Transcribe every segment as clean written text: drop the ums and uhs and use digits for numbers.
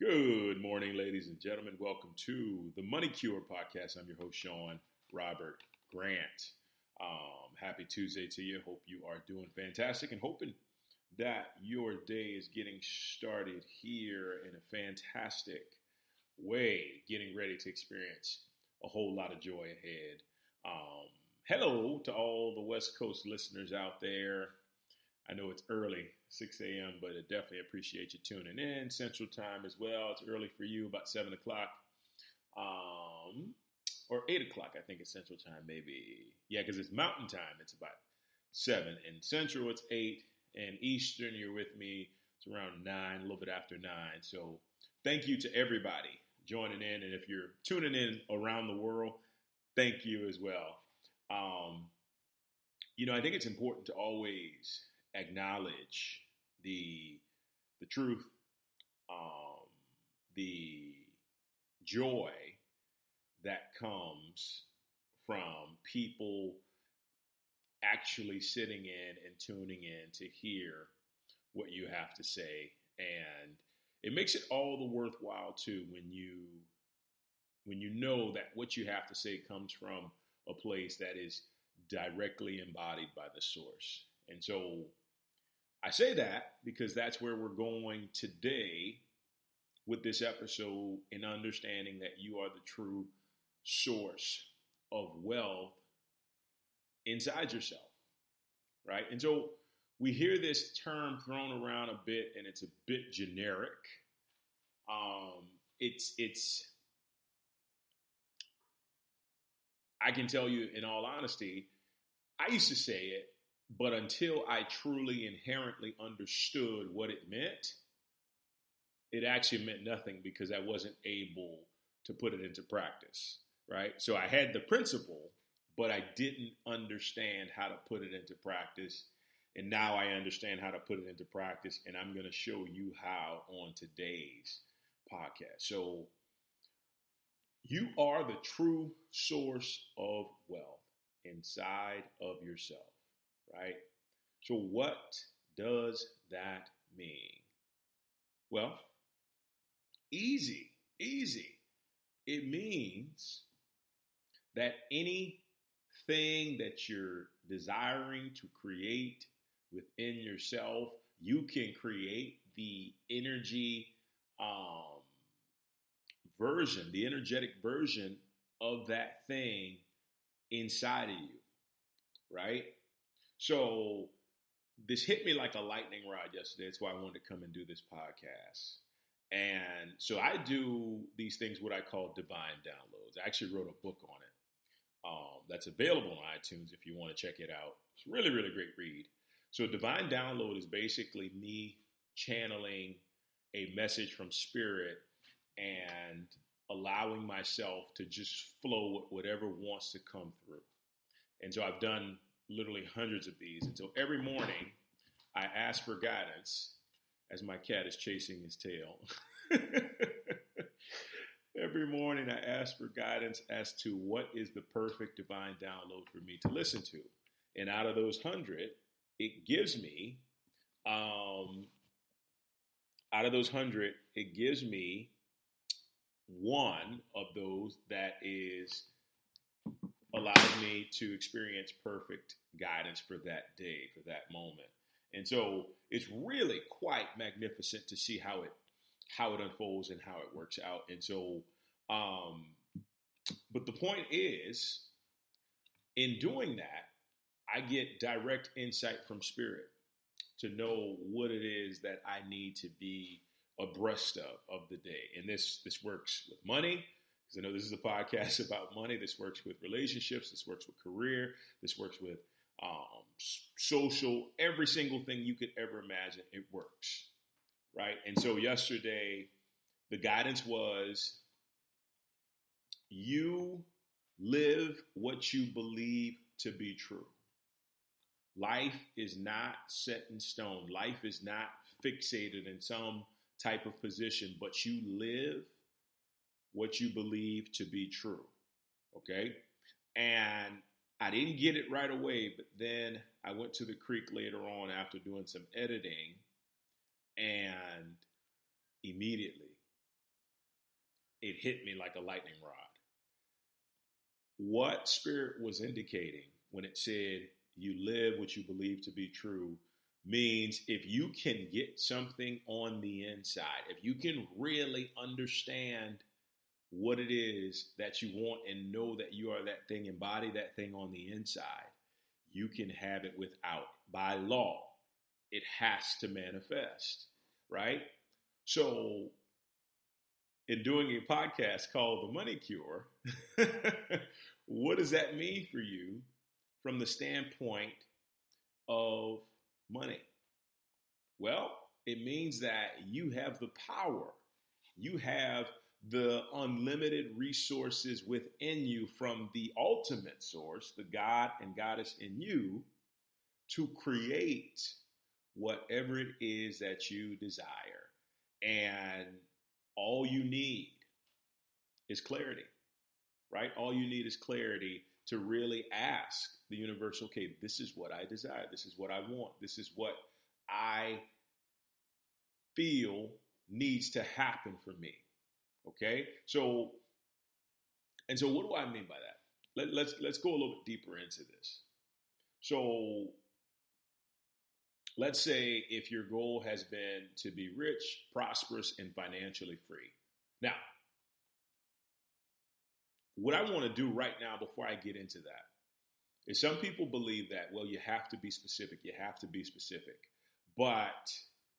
Good morning, ladies and gentlemen. Welcome to the Money Cure podcast. I'm your host, Sean Robert Grant. Happy Tuesday to you. Hope you are doing fantastic and hoping that your day is getting started here in a fantastic way, getting ready to experience a whole lot of joy ahead. Hello to all the West Coast listeners out there. I know it's early, 6 a.m., but I definitely appreciate you tuning in. Central time as well. It's early for you, about 7 o'clock or 8 o'clock, I think it's Central time, maybe. Yeah, because it's Mountain time. It's about 7. In Central, it's 8. And Eastern, you're with me. It's around 9, a little bit after 9. So thank you to everybody joining in. And if you're tuning in around the world, thank you as well. I think it's important to always acknowledge the truth, the joy that comes from people actually sitting in and tuning in to hear what you have to say. And it makes it all the worthwhile too when you know that what you have to say comes from a place that is directly embodied by the source. And so I say that because that's where we're going today with this episode, in understanding that you are the true source of wealth inside yourself, right? And so we hear this term thrown around a bit, and it's a bit generic. I can tell you in all honesty, I used to say it, but until I truly inherently understood what it meant, it actually meant nothing because I wasn't able to put it into practice, right? So I had the principle, but I didn't understand how to put it into practice. And now I understand how to put it into practice, and I'm going to show you how on today's podcast. So you are the true source of wealth inside of yourself, right? So what does that mean? Well, easy. It means that anything that you're desiring to create within yourself, you can create the energy version, the energetic version of that thing inside of you, right? So this hit me like a lightning rod yesterday. That's why I wanted to come and do this podcast. And so I do these things, what I call divine downloads. I actually wrote a book on it that's available on iTunes if you want to check it out. It's a really, really great read. So divine download is basically me channeling a message from spirit and allowing myself to just flow with whatever wants to come through. And so I've done literally hundreds of these. And so every morning I ask for guidance as my cat is chasing his tail. Every morning I ask for guidance as to what is the perfect divine download for me to listen to. And out of those 100, it gives me, one of those that allows me to experience perfect guidance for that day, for that moment. And so it's really quite magnificent to see how it unfolds and how it works out. And so, but the point is, in doing that, I get direct insight from spirit to know what it is that I need to be abreast of the day. And this works with money, because I know this is a podcast about money. This works with relationships. This works with career. This works with social, every single thing you could ever imagine. It works, right? And so yesterday, the guidance was, you live what you believe to be true. Life is not set in stone. Life is not fixated in some type of position, but you live what you believe to be true. Okay? And I didn't get it right away, but then I went to the creek later on after doing some editing, and immediately it hit me like a lightning rod. What Spirit was indicating when it said you live what you believe to be true means if you can get something on the inside, if you can really understand what it is that you want and know that you are that thing, embody that thing on the inside, you can have it without. By law, it has to manifest, right? So in doing a podcast called The Money Cure, what does that mean for you from the standpoint of money? Well, it means that you have the power. You have the unlimited resources within you from the ultimate source, the God and Goddess in you, to create whatever it is that you desire. And all you need is clarity, right? All you need is clarity to really ask the universe, okay, this is what I desire. This is what I want. This is what I feel needs to happen for me. Okay? So what do I mean by that? Let's go a little bit deeper into this. So let's say if your goal has been to be rich, prosperous, and financially free. Now, what I want to do right now before I get into that is some people believe that, well, you have to be specific. You have to be specific. But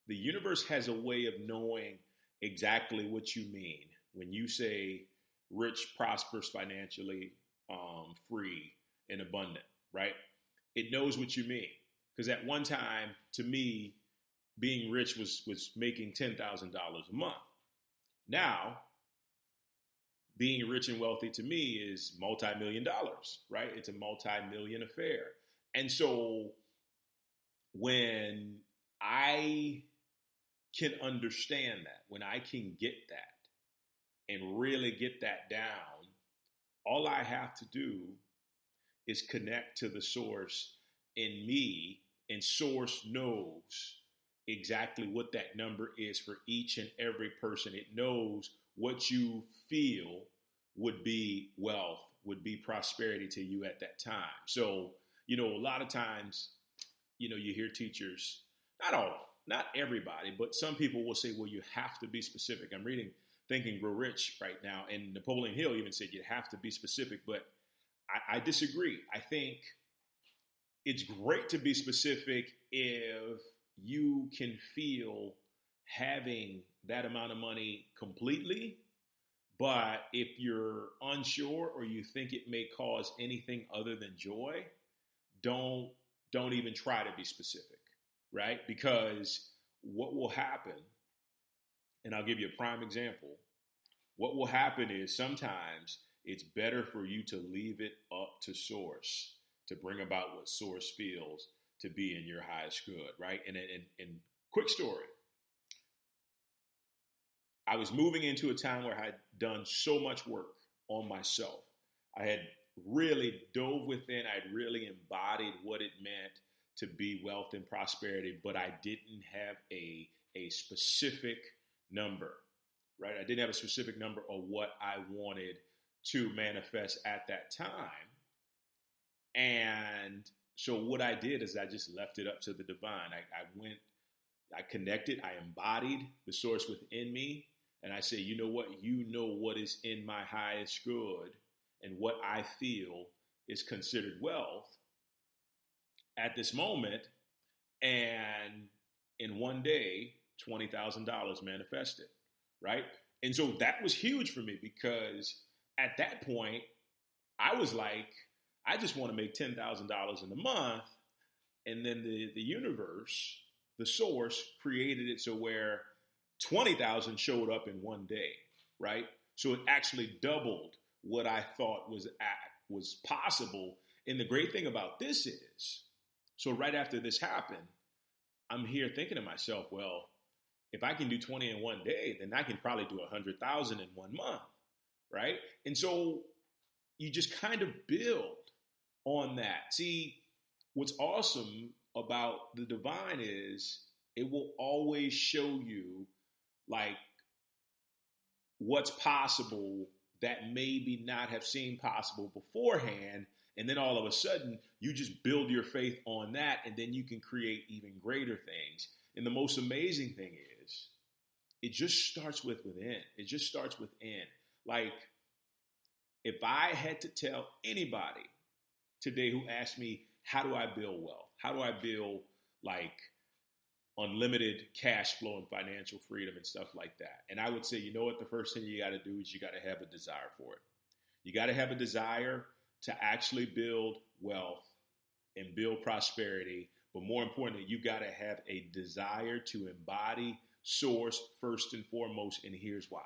the universe has a way of knowing exactly what you mean when you say rich, prosperous, financially free, and abundant, right? It knows what you mean. Because at one time, to me, being rich was making $10,000 a month. Now, being rich and wealthy to me is multi-million dollars, right? It's a multi-million affair. And so when I can understand that, when I can get that and really get that down, all I have to do is connect to the source in me, and source knows exactly what that number is for each and every person. It knows what you feel would be wealth, would be prosperity to you at that time. So, a lot of times, you hear teachers, not everybody, but some people will say, well, you have to be specific. I'm reading Think and Grow Rich right now, and Napoleon Hill even said you have to be specific, but I disagree. I think it's great to be specific if you can feel having that amount of money completely. But if you're unsure or you think it may cause anything other than joy, don't even try to be specific, right? Because what will happen, and I'll give you a prime example, what will happen is sometimes it's better for you to leave it up to source to bring about what source feels to be in your highest good, right? And quick story. I was moving into a town where I had done so much work on myself. I had really dove within. I had really embodied what it meant to be wealth and prosperity, but I didn't have a specific number, right? I didn't have a specific number of what I wanted to manifest at that time. And so what I did is I just left it up to the divine. I connected, I embodied the source within me. And I say, you know what? You know what is in my highest good and what I feel is considered wealth at this moment. And in one day, $20,000 manifested, right? And so that was huge for me because at that point, I was like, I just want to make $10,000 in a month. And then the universe, the source, created it so where 20,000 showed up in one day, right? So it actually doubled what I thought was possible. And the great thing about this is, so right after this happened, I'm here thinking to myself, well, if I can do 20 in one day, then I can probably do 100,000 in 1 month, right? And so you just kind of build on that. See, what's awesome about the divine is it will always show you like what's possible that maybe not have seemed possible beforehand. And then all of a sudden, you just build your faith on that, and then you can create even greater things. And the most amazing thing is, it just starts within. It just starts within. Like, if I had to tell anybody today who asked me, how do I build wealth? How do I build like unlimited cash flow and financial freedom and stuff like that? And I would say, you know what? The first thing you got to do is you got to have a desire for it. You got to have a desire to actually build wealth and build prosperity. But more importantly, you got to have a desire to embody source first and foremost. And here's why.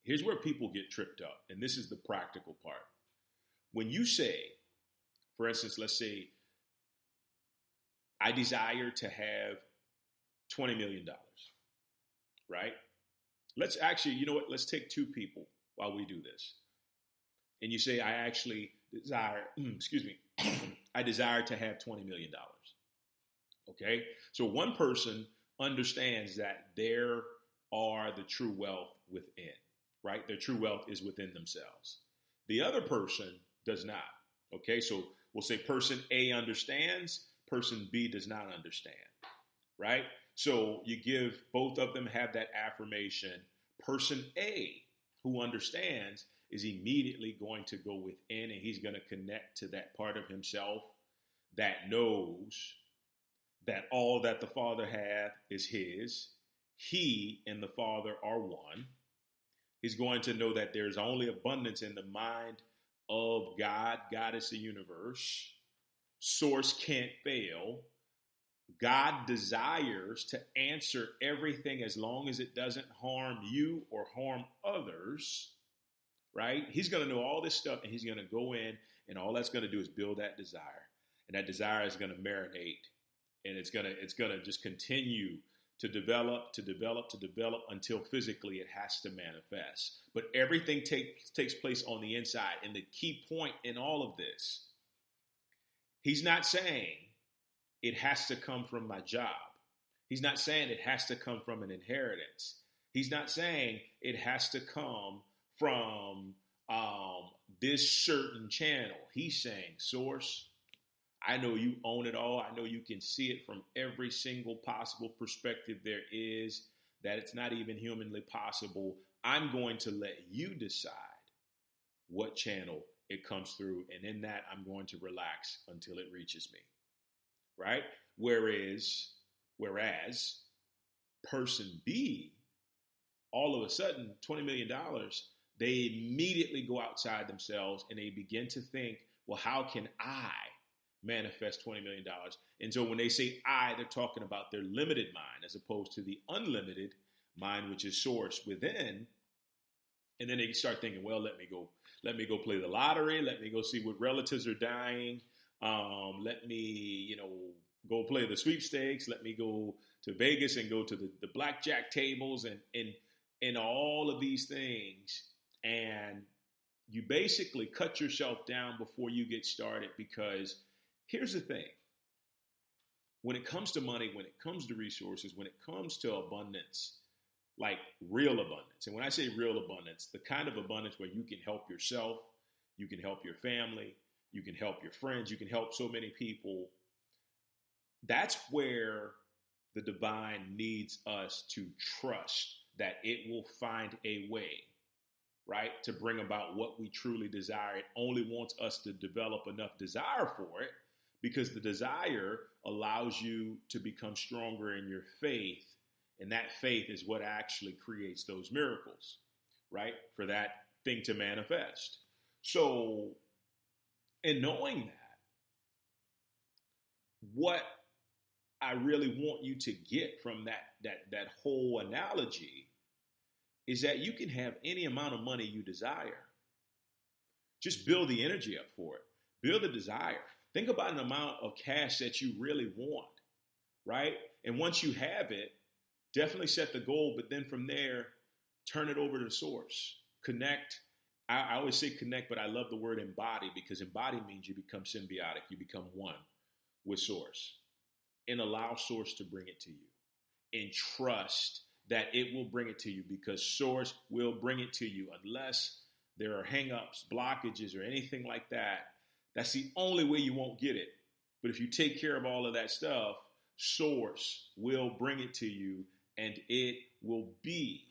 Here's where people get tripped up. And this is the practical part. When you say, for instance, let's say, I desire to have $20 million, right? Let's actually, you know what? Let's take two people while we do this. And you say, I actually desire, I desire to have $20 million. Okay? So one person understands that there are the true wealth within, right? Their true wealth is within themselves. The other person does not. Okay? So we'll say person A understands, person B does not understand, right? So you give, both of them have that affirmation. Person A, who understands, is immediately going to go within, and he's going to connect to that part of himself that knows that all that the Father hath is his. He and the Father are one. He's going to know that there's only abundance in the mind of God. God is the universe. Source can't fail. God desires to answer everything as long as it doesn't harm you or harm others, right? He's going to know all this stuff, and he's going to go in, and all that's going to do is build that desire. And that desire is going to marinate, and it's going to just continue to develop until physically it has to manifest. But everything takes place on the inside. And the key point in all of this, he's not saying it has to come from my job. He's not saying it has to come from an inheritance. He's not saying it has to come from this certain channel. He's saying, source, I know you own it all. I know you can see it from every single possible perspective there is, that it's not even humanly possible. I'm going to let you decide what channel it comes through, and in that, I'm going to relax until it reaches me, right? Whereas person B, all of a sudden, $20 million, they immediately go outside themselves and they begin to think, well, how can I manifest $20 million? And so when they say I, they're talking about their limited mind as opposed to the unlimited mind, which is source within. And then they start thinking, well, let me go play the lottery. Let me go see what relatives are dying. Let me, go play the sweepstakes. Let me go to Vegas and go to the blackjack tables and all of these things. And you basically cut yourself down before you get started, because here's the thing. When it comes to money, when it comes to resources, when it comes to abundance, like real abundance. And when I say real abundance, the kind of abundance where you can help yourself, you can help your family, you can help your friends, you can help so many people. That's where the divine needs us to trust that it will find a way, right, to bring about what we truly desire. It only wants us to develop enough desire for it, because the desire allows you to become stronger in your faith. And that faith is what actually creates those miracles, right? For that thing to manifest. So, in knowing that, what I really want you to get from that whole analogy is that you can have any amount of money you desire. Just build the energy up for it. Build the desire. Think about an amount of cash that you really want, right? And once you have it, definitely set the goal, but then from there, turn it over to the source. Connect. I always say connect, but I love the word embody, because embody means you become symbiotic. You become one with source. And allow source to bring it to you. And trust that it will bring it to you, because source will bring it to you unless there are hangups, blockages, or anything like that. That's the only way you won't get it. But if you take care of all of that stuff, source will bring it to you, and it will be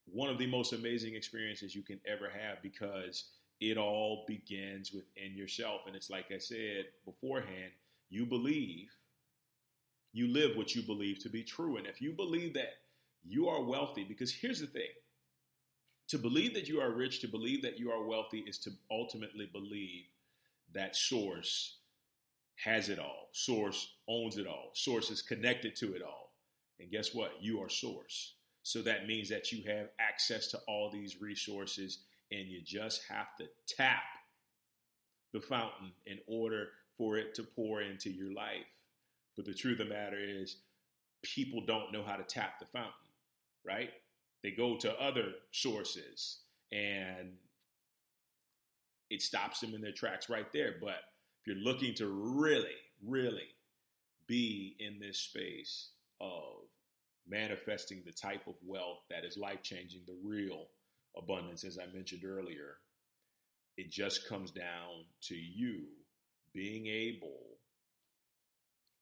one of the most amazing experiences you can ever have, because it all begins within yourself. And it's like I said beforehand, you believe, you live what you believe to be true. And if you believe that you are wealthy, because here's the thing, to believe that you are rich, to believe that you are wealthy, is to ultimately believe that source has it all. Source owns it all. Source is connected to it all. And guess what? You are source. So that means that you have access to all these resources, and you just have to tap the fountain in order for it to pour into your life. But the truth of the matter is, people don't know how to tap the fountain, right? They go to other sources, and it stops them in their tracks right there. But if you're looking to really, really be in this space of manifesting the type of wealth that is life-changing, the real abundance, as I mentioned earlier, it just comes down to you being able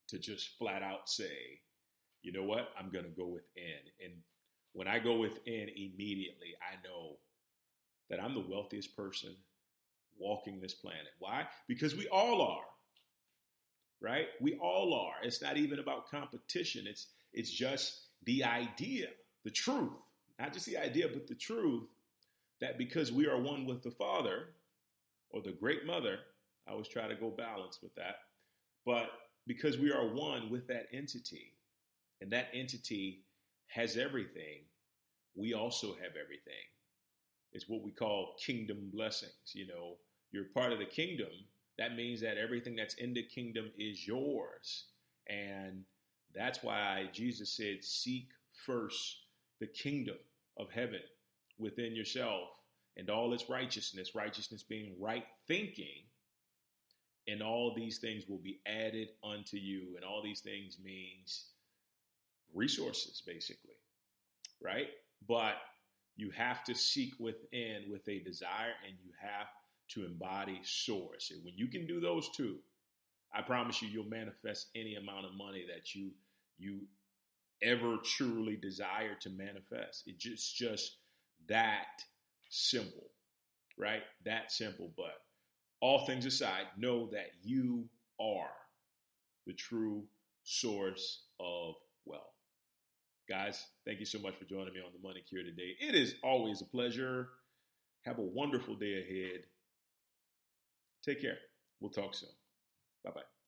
to just flat out say, you know what, I'm going to go within. And when I go within, immediately I know that I'm the wealthiest person walking this planet. Why? Because we all are, right? We all are. It's not even about competition. It's just the idea, the truth, not just the idea, but the truth that because we are one with the Father or the Great Mother, I always try to go balance with that, but because we are one with that entity, and that entity has everything, we also have everything. It's what we call kingdom blessings. You know, you're part of the kingdom. That means that everything that's in the kingdom is yours. And that's why Jesus said, seek first the kingdom of heaven within yourself and all its righteousness, righteousness being right thinking, and all these things will be added unto you. And all these things means resources, basically, right? But you have to seek within with a desire, and you have to embody source. And when you can do those two, I promise you, you'll manifest any amount of money that you ever truly desire to manifest. It's just that simple, right? That simple. But all things aside, know that you are the true source of wealth. Guys, thank you so much for joining me on the Money Cure today. It is always a pleasure. Have a wonderful day ahead. Take care. We'll talk soon. Bye-bye.